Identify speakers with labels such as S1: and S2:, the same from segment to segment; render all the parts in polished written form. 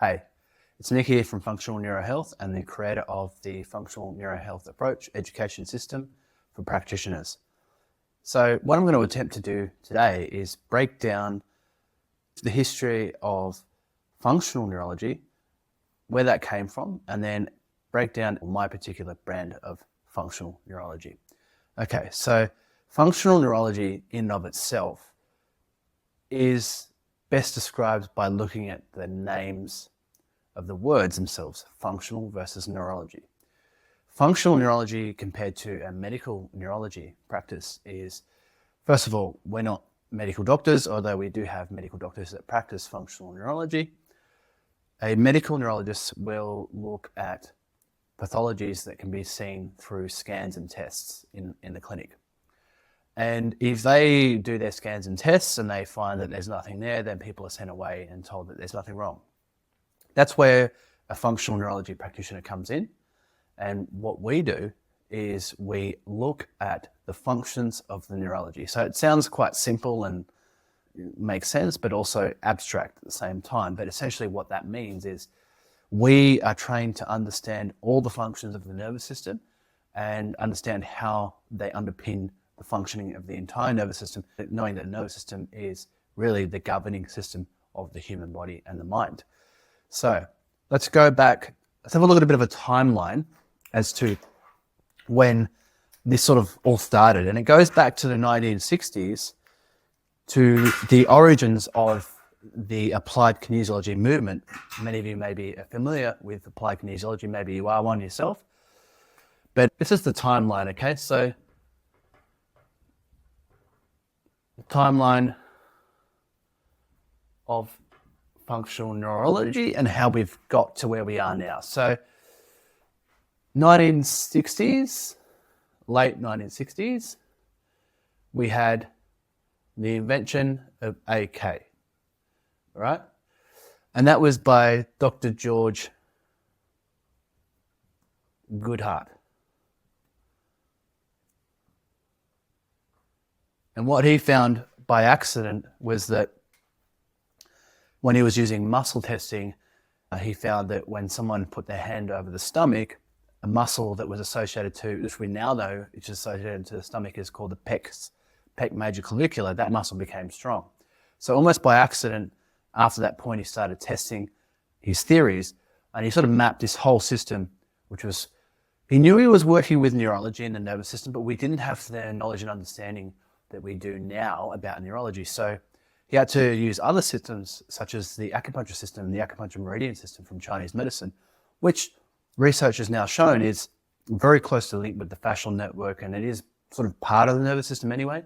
S1: Hey, it's Nick here from Functional Neuro Health and the creator of the Functional Neuro Health approach education system for practitioners. So what I'm going to attempt to do today is break down the history of functional neurology, where that came from, and then break down my particular brand of functional neurology. Okay, so functional neurology in and of itself is best described by looking at the names of the words themselves, functional versus neurology. Functional neurology compared to a medical neurology practice is, first of all, we're not medical doctors, although we do have medical doctors that practice functional neurology. A medical neurologist will look at pathologies that can be seen through scans and tests in the clinic. And if they do their scans and tests and they find that there's nothing there, then people are sent away and told that there's nothing wrong. That's where a functional neurology practitioner comes in. And what we do is we look at the functions of the neurology. So it sounds quite simple and makes sense, but also abstract at the same time. But essentially what that means is we are trained to understand all the functions of the nervous system and understand how they underpin the functioning of the entire nervous system, knowing that the nervous system is really the governing system of the human body and the mind. So let's go back, let's have a look at a bit of a timeline as to when this sort of all started. And it goes back to the 1960s to the origins of the applied kinesiology movement. Many of you may be familiar with applied kinesiology, maybe you are one yourself. But this is the timeline, okay? So the timeline of functional neurology and how we've got to where we are now. So 1960s, late 1960s, we had the invention of AK, right? And that was by Dr. George Goodheart. And what he found by accident was that when he was using muscle testing, he found that when someone put their hand over the stomach, a muscle that was associated to, which we now know is associated to the stomach, is called the pec major clavicular. That muscle became strong. So almost by accident, after that point, he started testing his theories, and he sort of mapped this whole system, which was, he knew he was working with neurology and the nervous system, but we didn't have the knowledge and understanding that we do now about neurology. So he had to use other systems, such as the acupuncture system, the acupuncture meridian system from Chinese medicine, which research has now shown is very closely linked with the fascial network, and it is sort of part of the nervous system anyway.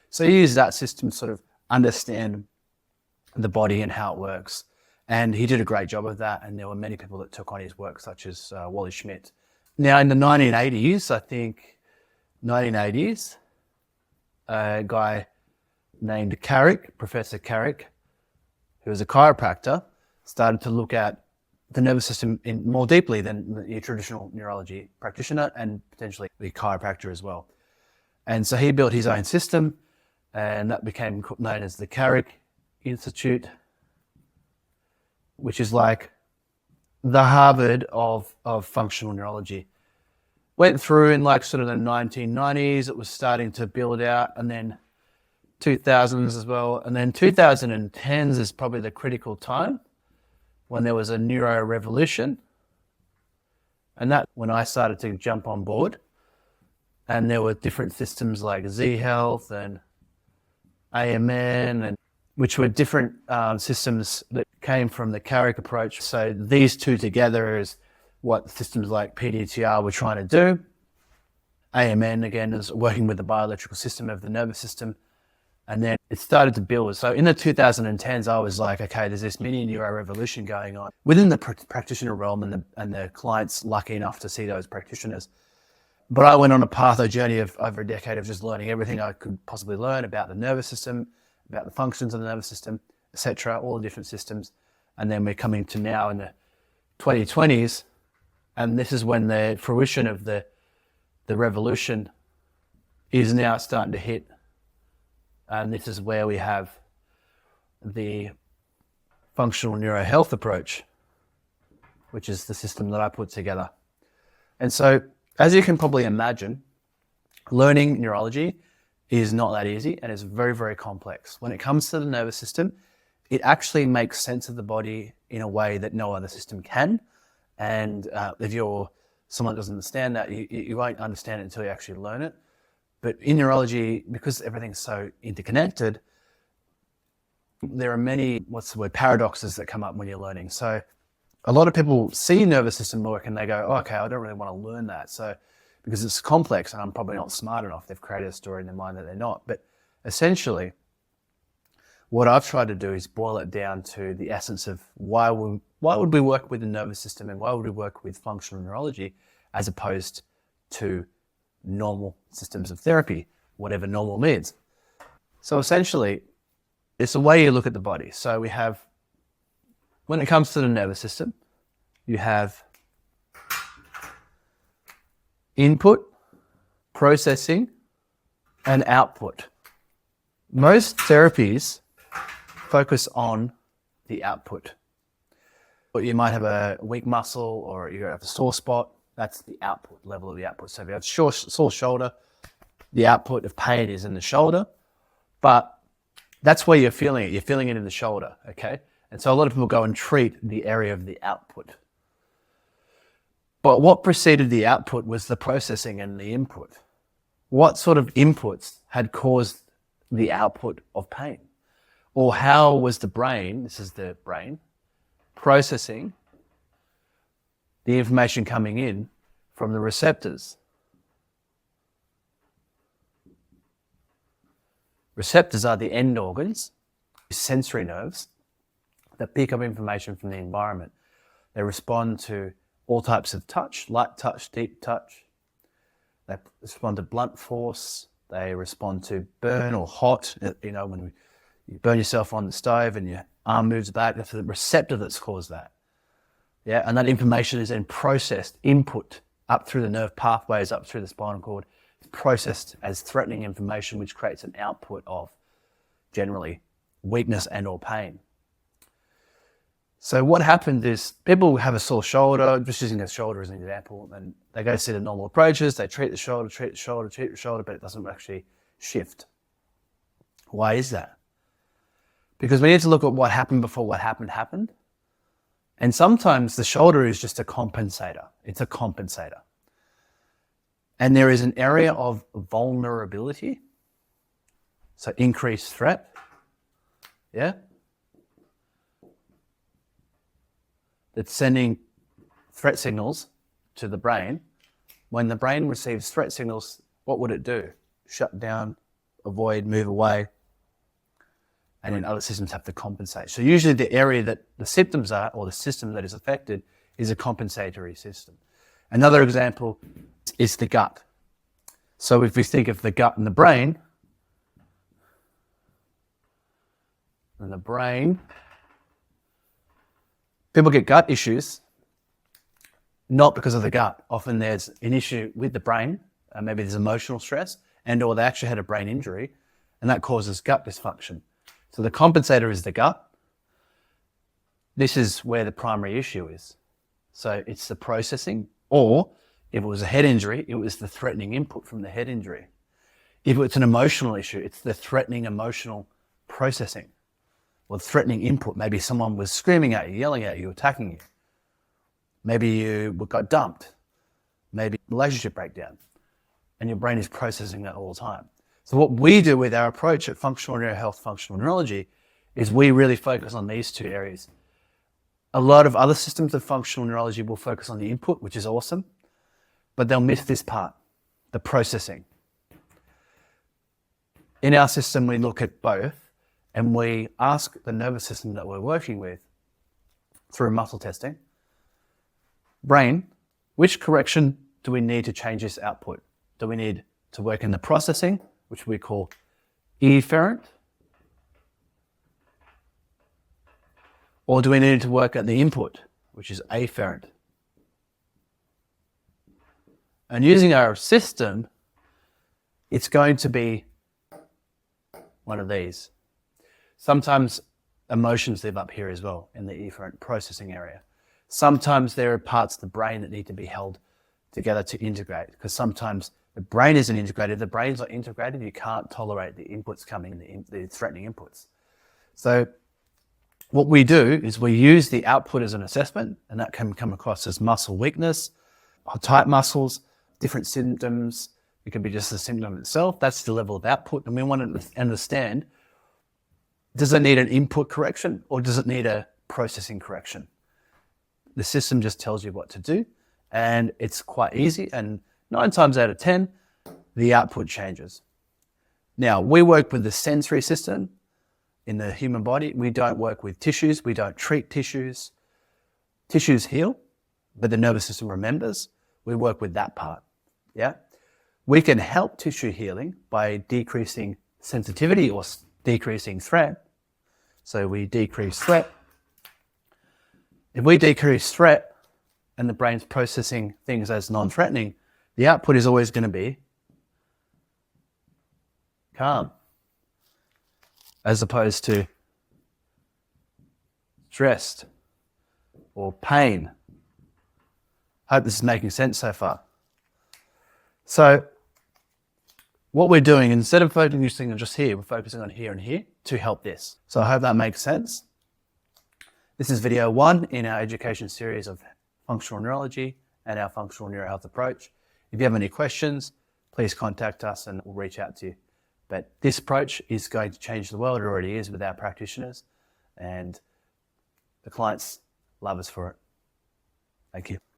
S1: So he used that system to sort of understand the body and how it works. And he did a great job of that, and there were many people that took on his work, such as Wally Schmidt. Now in the 1980s, I think 1980s, a guy named Carrick, Professor Carrick, who was a chiropractor, started to look at the nervous system more deeply than your traditional neurology practitioner, and potentially the chiropractor as well. And so he built his own system, and that became known as the Carrick Institute, which is like the Harvard of functional neurology. Went through in like sort of the 1990s, it was starting to build out, and then 2000s as well. And then 2010s is probably the critical time when there was a neuro revolution. And that when I started to jump on board, and there were different systems like Z Health and AMN, and which were different systems that came from the Carrick approach. So these two together is what systems like PDTR were trying to do. AMN, again, is working with the bioelectrical system of the nervous system. And then it started to build. So in the 2010s, I was like, okay, there's this mini neuro revolution going on within the practitioner realm, and the clients lucky enough to see those practitioners. But I went on a path, a journey of over a decade of just learning everything I could possibly learn about the nervous system, about the functions of the nervous system, etc., all the different systems. And then we're coming to now in the 2020s, and this is when the fruition of the revolution is now starting to hit. And this is where we have the Functional Neuro Health approach, which is the system that I put together. And so, as you can probably imagine, learning neurology is not that easy and it's very, very complex. When it comes to the nervous system, it actually makes sense of the body in a way that no other system can. And if you're someone that doesn't understand that, you won't understand it until you actually learn it. But in neurology, because everything's so interconnected, there are many, paradoxes that come up when you're learning. So a lot of people see nervous system work and they go, oh, okay, I don't really want to learn that. So because it's complex and I'm probably not smart enough, they've created a story in their mind that they're not. But essentially, what I've tried to do is boil it down to the essence of why would we work with the nervous system and why would we work with functional neurology as opposed to normal systems of therapy, whatever normal means. So essentially, it's the way you look at the body. So we have, when it comes to the nervous system, you have input, processing, and output. Most therapies focus on the output. But you might have a weak muscle or you have a sore spot. That's the output, level of the output. So if you have a sore shoulder, the output of pain is in the shoulder, but that's where you're feeling it. You're feeling it in the shoulder, okay? And so a lot of people go and treat the area of the output. But what preceded the output was the processing and the input. What sort of inputs had caused the output of pain? Or how was the brain, this is the brain, processing the information coming in from the receptors? Receptors are the end organs, sensory nerves, that pick up information from the environment. They respond to all types of touch, light touch, deep touch. They respond to blunt force. They respond to burn or hot. You know, when you burn yourself on the stove and your arm moves back, that's the receptor that's caused that. Yeah, and that information is then processed, input up through the nerve pathways, up through the spinal cord. It's processed as threatening information, which creates an output of generally weakness and or pain. So what happened is people have a sore shoulder, just using a shoulder as an example, and they go see the normal approaches, they treat the shoulder, but it doesn't actually shift. Why is that? Because we need to look at what happened before what happened. And sometimes the shoulder is just a compensator. It's a compensator. And there is an area of vulnerability, so increased threat, yeah? That's sending threat signals to the brain. When the brain receives threat signals, what would it do? Shut down, avoid, move away, and then other systems have to compensate. So usually the area that the symptoms are, or the system that is affected, is a compensatory system. Another example is the gut. So if we think of the gut and the brain, people get gut issues, not because of the gut. Often there's an issue with the brain, maybe there's emotional stress, and or they actually had a brain injury, and that causes gut dysfunction. So the compensator is the gut. This is where the primary issue is. So it's the processing, or if it was a head injury, it was the threatening input from the head injury. If it's an emotional issue, it's the threatening emotional processing. Or threatening input. Maybe someone was screaming at you, yelling at you, attacking you. Maybe you got dumped. Maybe relationship breakdown. And your brain is processing that all the time. So what we do with our approach at Functional Neuro Health, Functional Neurology, is we really focus on these two areas. A lot of other systems of functional neurology will focus on the input, which is awesome, but they'll miss this part, the processing. In our system, we look at both. And we ask the nervous system that we're working with through muscle testing, brain, which correction do we need to change this output? Do we need to work in the processing, which we call efferent? Or do we need to work at the input, which is afferent? And using our system, it's going to be one of these. Sometimes emotions live up here as well in the efferent processing area. Sometimes there are parts of the brain that need to be held together to integrate, because sometimes the brain isn't integrated. If the brain's not integrated, you can't tolerate the inputs coming in, the threatening inputs. So what we do is we use the output as an assessment, and that can come across as muscle weakness, tight muscles, different symptoms. It can be just the symptom itself. That's the level of output. And we want to understand, does it need an input correction or does it need a processing correction? The system just tells you what to do, and it's quite easy. And 9 times out of 10, the output changes. Now, we work with the sensory system in the human body. We don't work with tissues. We don't treat tissues. Tissues heal, but the nervous system remembers. We work with that part. Yeah. We can help tissue healing by decreasing sensitivity or decreasing threat. So we decrease threat. If we decrease threat and the brain's processing things as non-threatening, the output is always going to be calm, as opposed to stressed or pain. Hope this is making sense so far. So what we're doing, instead of focusing on just here, we're focusing on here and here to help this. So I hope that makes sense. This is video 1 in our education series of functional neurology and our functional neuro health approach. If you have any questions, please contact us and we'll reach out to you. But this approach is going to change the world. It already is with our practitioners, and the clients love us for it. Thank you.